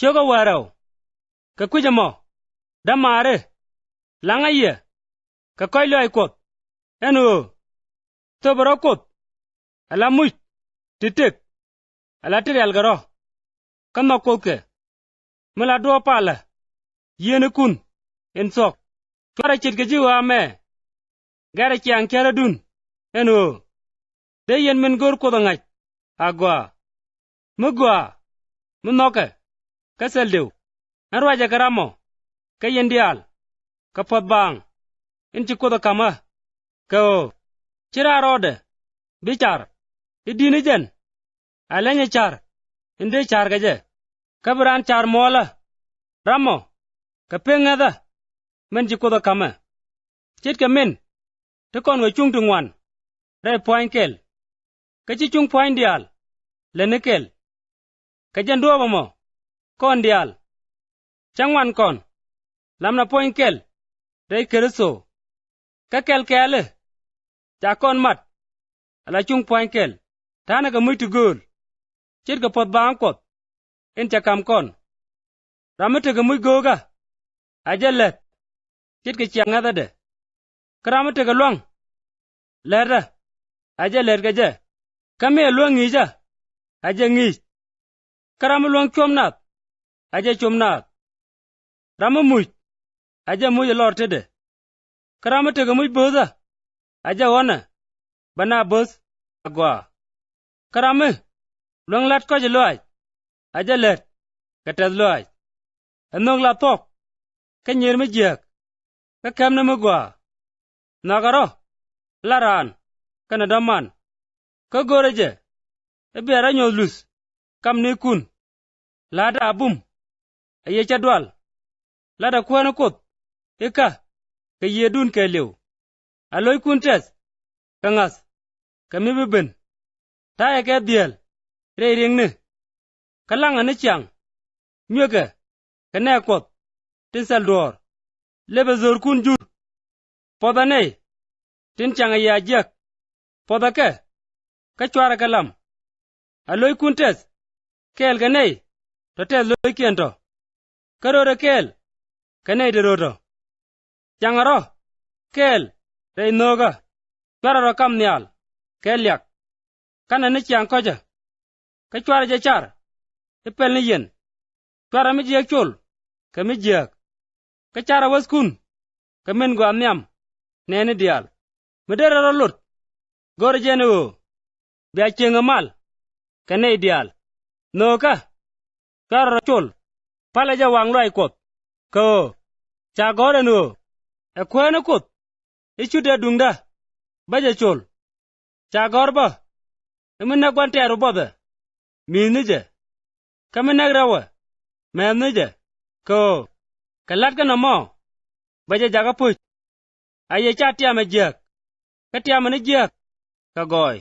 choga waraw ka kujamo damare langaye ka koylo ay kot enu tobro kot ala muj titek ala tirel garo kama koke mala do pala yene kun en sok fara chit ke jiwa me gara kyang kera dun enu de yen men gor ko dangaj agwa munoke kasel dew arwaja garamo ka yendial ka potbang inchi kodo kama ko chira rode bichar idini jen alenye char inde char gaje kabran char mola ramo ka pengada men ji kodo kama chit ka men te kon we chung tungwan re point kel ka chi chung point dial lenekel ka jen do mo kon dial changwan kon lamna point kel re kereso ka kel kele ja kon mat ala chung point kel tana ga muito gol chit ga pot bang kot en cha kam kon ramete ga muy goga ajelet chit ga chiang ngada de kramete ga luang lera ajelet ga je kame luang ngija aje ngij kram luang chomnat aje chomnat ram muy aje muy lorte de kramete ga muy boza aje wana bana bos agwa karame luang lat ko je loy aje let katel loy anong la tok ka nyer me jek ka kam na magwa nagaro laran kana daman ka goreje e bera nyolus kam ne kun lada abum aye chadwal lada kwana kot eka ka yedun ke lew aloy kun tes kangas kami beben ta ke diel re ring ne kalanga ne chang nyege kane kot tin saldor lebe zor kun jur poda ne tin changa ya jek poda ke ka chwara kalam aloy kun tes kel gane to tes loy kento karore kel kane de rodo changaro kel re noga chwara kam nyal kelyak kana ne chang koja ka chwara je char ipel ni yen chwara mi je chol ka mi je ka chara waskun ka men go amyam nene dial medera rolot gor jene o bia chenga mal ka ne dial no ka chwara chol pala ja wang loy kot ko cha gore no e kwena kot ichude dungda baje chol cha gorba emna gwante robode minije kamena grawa menije ko kalat kana mo baje jaga puch aye chatia me jek katia mane jek ka goy